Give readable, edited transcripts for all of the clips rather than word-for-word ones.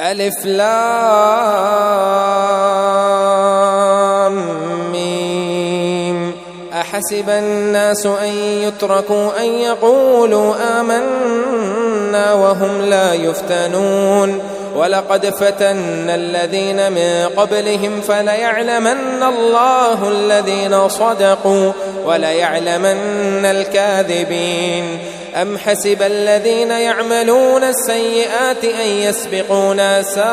ألف لام ميم. أحسب الناس أن يتركوا أن يقولوا آمنا وهم لا يفتنون ولقد فتنا الذين من قبلهم فليعلمن الله الذين صدقوا وليعلمن الكاذبين. أم حسب الذين يعملون السيئات أن يسبقونا ساء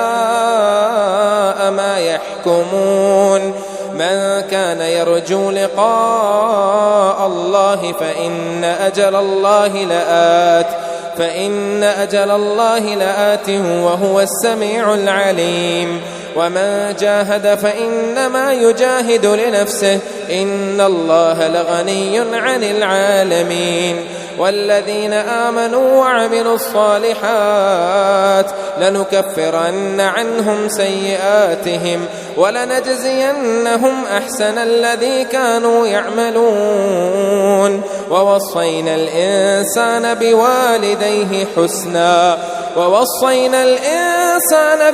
ما يحكمون. من كان يرجو لقاء الله فإن أجل الله لآت وهو السميع العليم. ومن جاهد فإنما يجاهد لنفسه إن الله لغني عن العالمين. والذين آمنوا وعملوا الصالحات لنكفرن عنهم سيئاتهم ولنجزينهم أحسن الذي كانوا يعملون. ووصينا الإنسان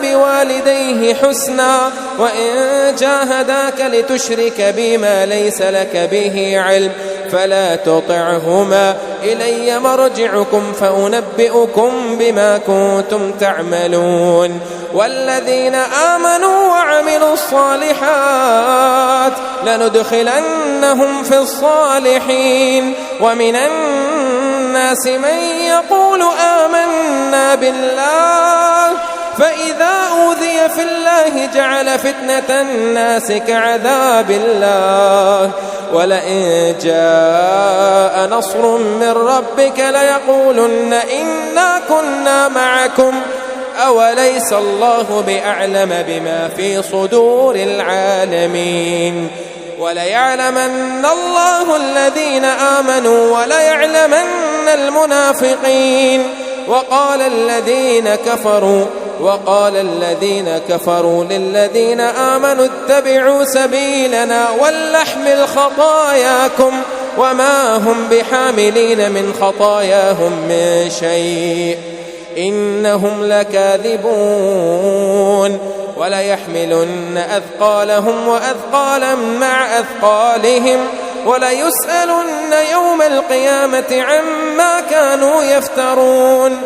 بوالديه حسنا وإن جاهداك لتشرك بما ليس لك به علم فلا تطعهما إلي مرجعكم فأنبئكم بما كنتم تعملون. والذين آمنوا وعملوا الصالحات لندخلنهم في الصالحين. ومن الناس من يقول آمنا بالله فإذا أوذي في الله جعل فتنة الناس كعذاب الله ولئن جاء نصر من ربك ليقولن إنا كنا معكم أوليس الله بأعلم بما في صدور العالمين. وليعلمن الله الذين آمنوا وليعلمن المنافقين. وقال الذين كفروا للذين آمنوا اتبعوا سبيلنا ولنحمل خطاياكم وما هم بحاملين من خطاياهم من شيء إنهم لكاذبون. وليحملن أثقالهم وأثقالا مع أثقالهم وليسألن يوم القيامة عما كانوا يفترون.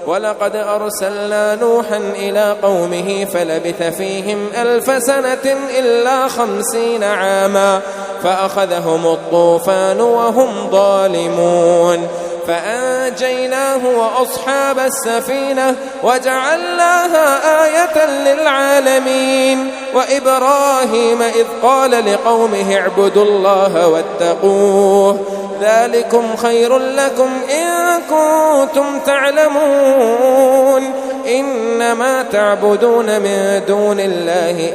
ولقد أرسلنا نوحا إلى قومه فلبث فيهم 1000 سنة إلا 50 عاما فأخذهم الطوفان وهم ظالمون فأنجيناه وأصحاب السفينة وجعلناها آية للعالمين. وإبراهيم إذ قال لقومه اعبدوا الله واتقوه ذلكم خير لكم إن كنتم تعلمون. إنما تعبدون من دون الله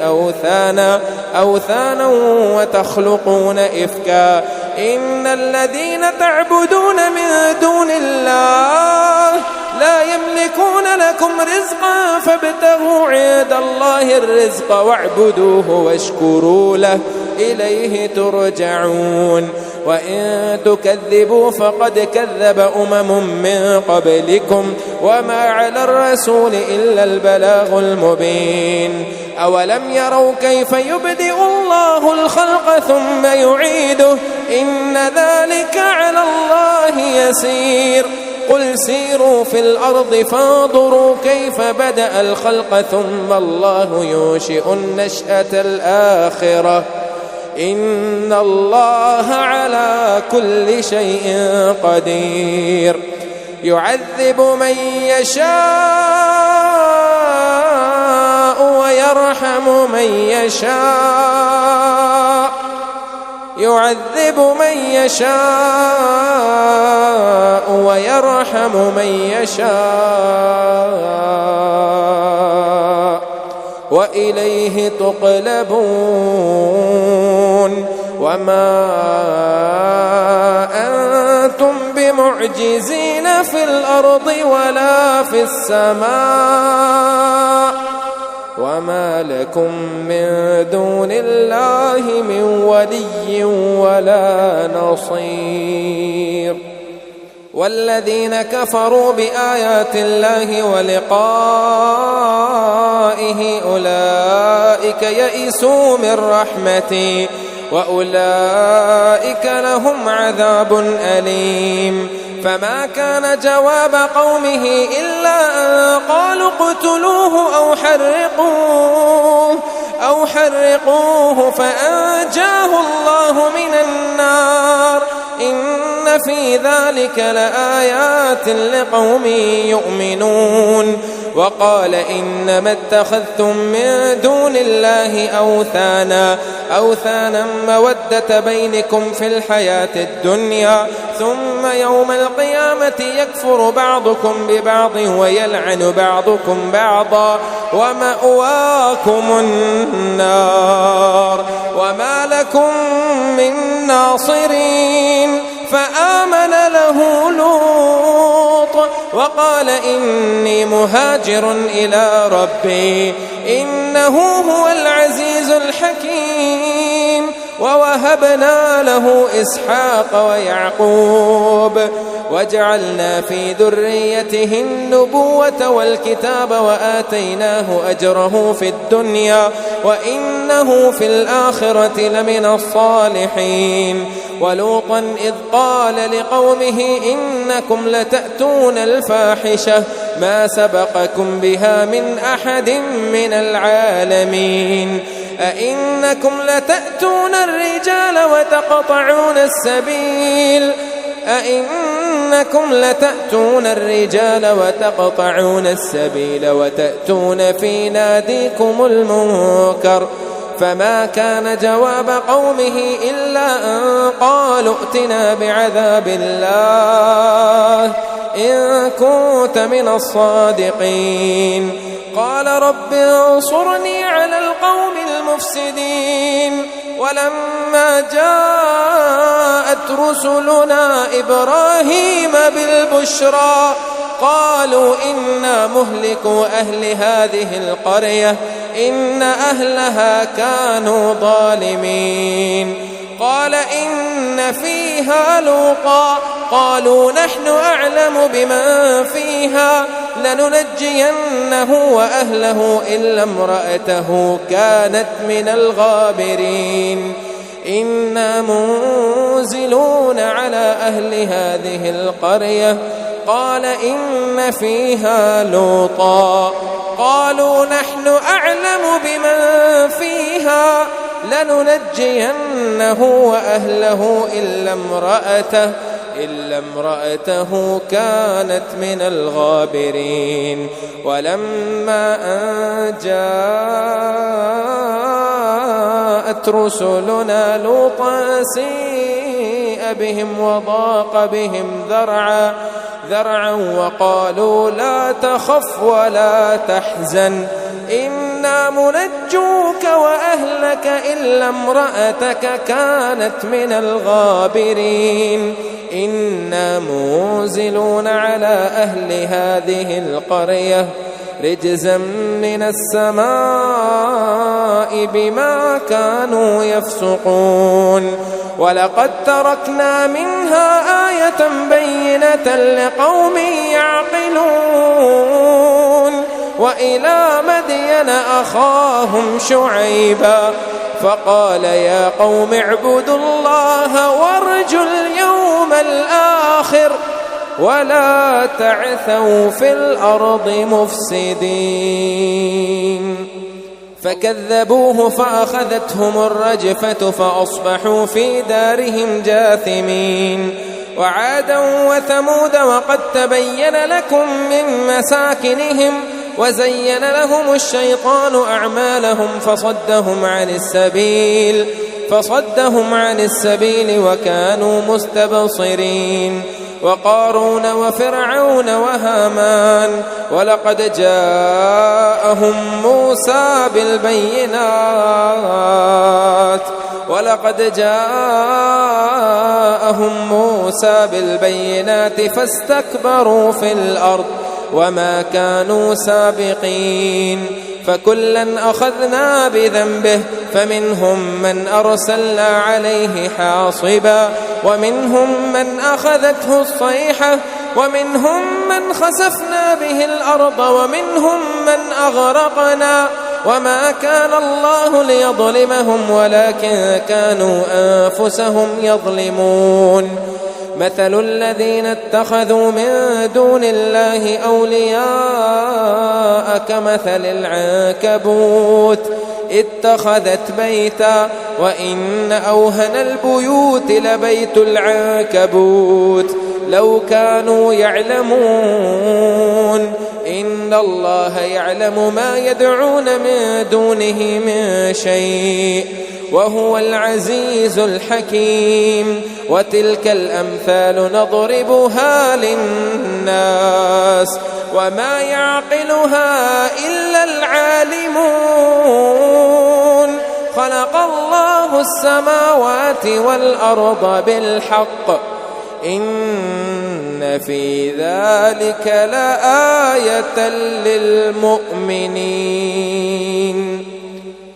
أوثانا وتخلقون إفكا إن الذين تعبدون من دون الله لا يملكون لكم رزقا فابتغوا عند الله الرزق واعبدوه واشكروا له إليه ترجعون. وإن تكذبوا فقد كذب أمم من قبلكم وما على الرسول إلا البلاغ المبين. أولم يروا كيف يبدئ الله الخلق ثم يعيده إن ذلك على الله يسير. قل سيروا في الأرض فانظروا كيف بدأ الخلق ثم الله ينشئ النشأة الآخرة إن الله على كل شيء قدير. يعذب من يشاء ويرحم من يشاء ويرحم من يشاء وإليه تقلبون. وما أنتم بمعجزين في الأرض ولا في السماء وما لكم من دون الله من ولي ولا نصير. والذين كفروا بآيات الله ولقائه أولئك يئسوا من رحمتي وأولئك لهم عذاب أليم. فما كان جواب قومه إلا أن قالوا اقتلوه أو حرقوه فأنجاه الله من النار. إن في ذلك لآيات لقوم يؤمنون. وقال إنما اتخذتم من دون الله أوثانا مودة بينكم في الحياة الدنيا ثم يوم القيامة يكفر بعضكم ببعض ويلعن بعضكم بعضا ومأواكم النار وما لكم من ناصرين. فآمن له لوط وقال إني مهاجر إلى ربي إنه هو العزيز الحكيم. ووهبنا له إسحاق ويعقوب وجعلنا في ذريته النبوة والكتاب وآتيناه أجره في الدنيا وإنه في الآخرة لمن الصالحين. ولوطا إذ قال لقومه إنكم لتأتون الفاحشة ما سبقكم بها من أحد من العالمين. أئنكم لتأتون الرجال وتقطعون السبيل وتأتون في ناديكم المنكر. فما كان جواب قومه إلا أن قالوا ائتنا بعذاب الله إن كنت من الصادقين. قال رب انصرني على القوم المفسدين. ولما جاءت رسلنا إبراهيم بالبشرى قالوا إنا مهلكو أهل هذه القرية إن أهلها كانوا ظالمين. قال إن فيها لوطا قالوا نحن أعلم بمن فيها لننجينه وأهله إلا امرأته كانت من الغابرين. إنا منزلون على أهل هذه القرية قال إن فيها لوطا قالوا نحن أعلم بمن فيها لننجينه وأهله إلا امرأته كانت من الغابرين. ولما أن جاءت رسلنا لوطا سيء بهم وضاق بهم ذرعا وقالوا لا تخف ولا تحزن إنا منجوك وأهلك إلا امرأتك كانت من الغابرين. إنا منزلون على أهل هذه القرية رجزا من السماء بما كانوا يفسقون. ولقد تركنا منها آية بينة لقوم يعقلون. وإلى مدين أخاهم شعيبا فقال يا قوم اعبدوا الله وارجوا اليوم الآخر ولا تعثوا في الأرض مفسدين. فكذبوه فأخذتهم الرجفة فأصبحوا في دارهم جاثمين. وعادا وثمود وقد تبين لكم من مساكنهم وزين لهم الشيطان أعمالهم فصدهم عن السبيل وكانوا مستبصرين. وقارون وفرعون وهامان ولقد جاءهم موسى بالبينات فاستكبروا في الأرض وما كانوا سابقين. فكلا أخذنا بذنبه فمنهم من أرسلنا عليه حاصبا ومنهم من أخذته الصيحة ومنهم من خسفنا به الأرض ومنهم من أغرقنا وما كان الله ليظلمهم ولكن كانوا أنفسهم يظلمون. مثل الذين اتخذوا من دون الله أولياء كمثل العنكبوت اتخذت بيتا وإن أوهن البيوت لبيت العنكبوت لو كانوا يعلمون إن الله يعلم ما يدعون من دونه من شيء وهو العزيز الحكيم. وتلك الأمثال نضربها للناس وما يعقلها إلا العالمون. خلق الله السماوات والأرض بالحق إن في ذلك لآية للمؤمنين.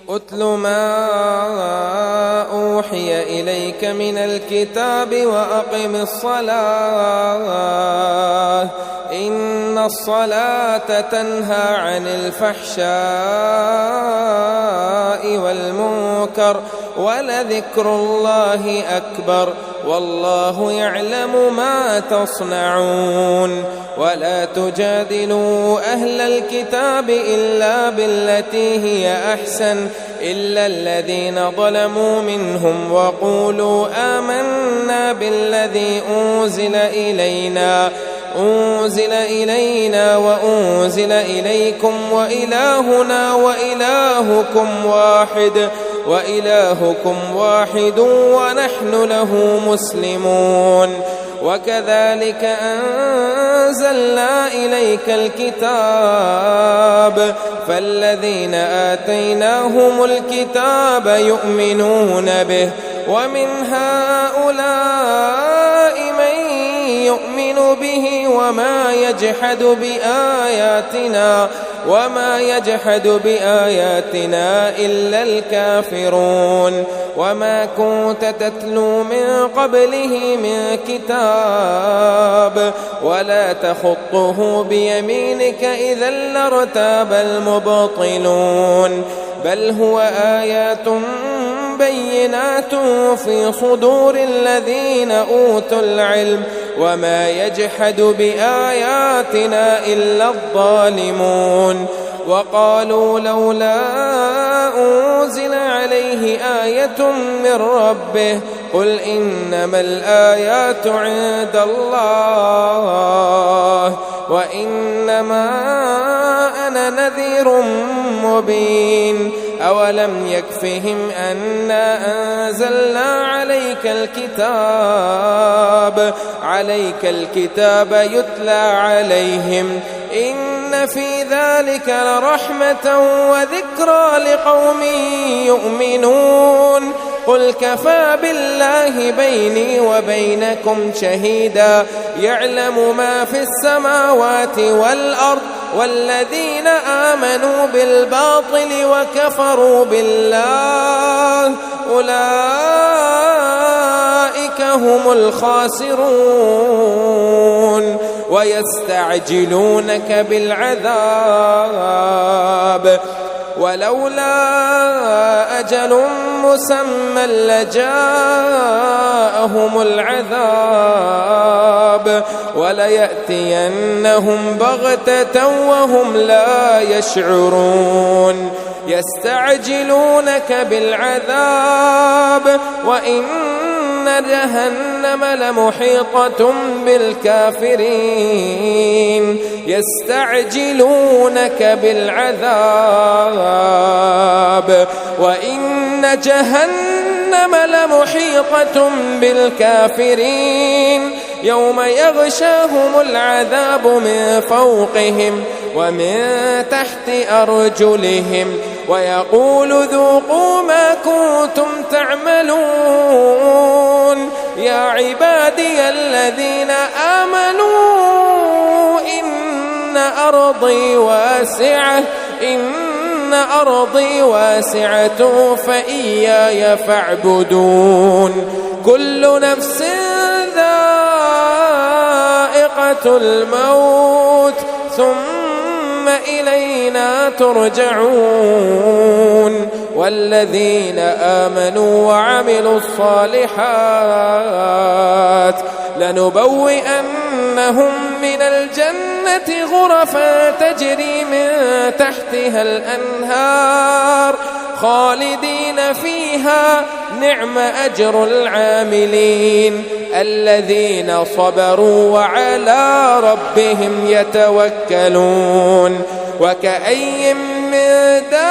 أتل ما أوحي إليك من الكتاب وأقم الصلاة إن الصلاة تنهى عن الفحشاء والمنكر ولذكر الله أكبر والله يعلم ما تصنعون. ولا تجادلوا أهل الكتاب إلا بالتي هي أحسن إلا الذين ظلموا منهم وقولوا آمنا بالذي أنزل إلينا وأنزل إليكم وإلهنا وإلهكم واحد ونحن له مسلمون. وكذلك أنزلنا إليك الكتاب فالذين آتيناهم الكتاب يؤمنون به ومن هؤلاء من يؤمن به وما يجحد بآياتنا إلا الكافرون. وما كنت تتلو من قبله من كتاب ولا تخطه بيمينك إذا لارتاب المبطلون. بل هو آيات بينات في صدور الذين أوتوا العلم وما يجحد بآياتنا إلا الظالمون. وقالوا لولا أنزل عليه آية من ربه قل إنما الآيات عند الله وإنما أنا نذير مبين. أولم يكفهم أنا أنزلنا عليك الكتاب يتلى عليهم إن في ذلك لرحمة وذكرى لقوم يؤمنون. قل كفى بالله بيني وبينكم شهيدا يعلم ما في السماوات والأرض والذين آمنوا بالباطل وكفروا بالله أولئك هم الخاسرون. ويستعجلونك بالعذاب ولولا أجل مسمى لجاءهم العذاب وليأتينهم بغتة وهم لا يشعرون. يستعجلونك بالعذاب وإن جهنم لمحيطة بالكافرين. يستعجلونك بالعذاب وإن جهنم لمحيطة بالكافرين يوم يغشاهم العذاب من فوقهم ومن تحت أرجلهم ويقول ذوقوا ما كنتم تعملون. يا عبادي الذين آمنوا إن أرضي واسعة فإياي فاعبدون. كل نفس ذائقة الموت ثم ثم إلينا ترجعون والذين آمنوا وعملوا الصالحات لنبوئنهم من الجنة غرفا تجري من تحتها الأنهار خالدين فيها نعم أجر العاملين الذين صبروا وعلى ربهم يتوكلون وكأي من دابة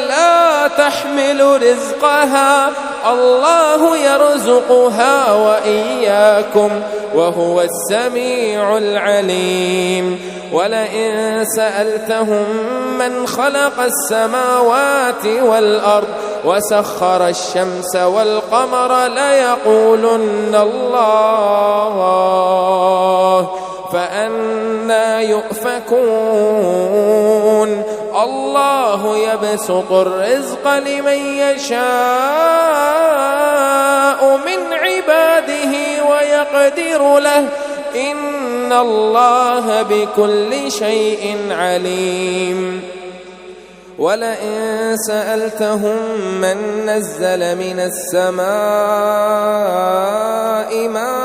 لا تحمل رزقها الله يرزقها وإياكم وهو السميع العليم ولئن سألتهم من خلق السماوات والأرض وسخر الشمس والقمر ليقولن الله فأنى يؤفكون الله يبسط الرزق لمن يشاء من عباده ويقدر له إن الله بكل شيء عليم ولئن سألتهم من نزل من السماء ماء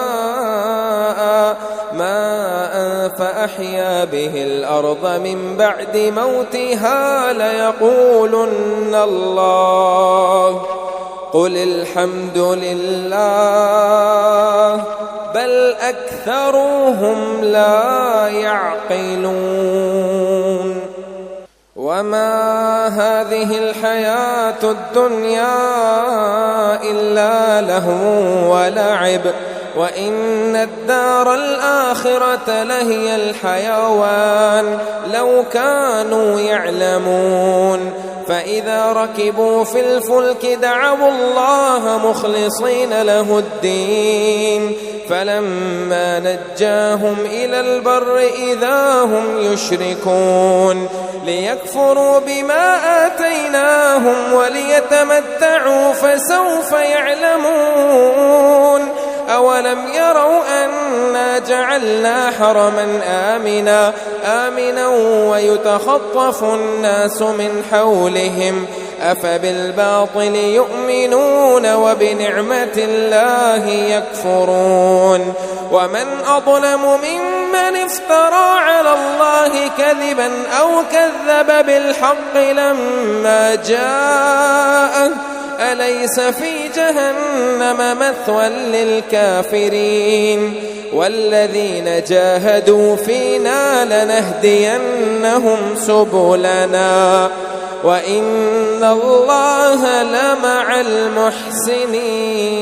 فأحيا به الأرض من بعد موتها ليقولن الله قل الحمد لله بل أكثرهم لا يعقلون وما هذه الحياة الدنيا إلا لهو ولعب وإن الدار الآخرة لهي الحيوان لو كانوا يعلمون فإذا ركبوا في الفلك دعوا الله مخلصين له الدين فلما نجاهم إلى البر إذا هم يشركون ليكفروا بما آتيناهم وليتمتعوا فسوف يعلمون أولم يروا أنا جعلنا حرما آمنا ويتخطف الناس من حولهم أفبالباطل يؤمنون وبنعمة الله يكفرون ومن أظلم ممن افترى على الله كذبا أو كذب بالحق لما جاءه أليس في جهنم مثوى للكافرين والذين جاهدوا فينا لنهدينهم سبلنا وإن الله لمع المحسنين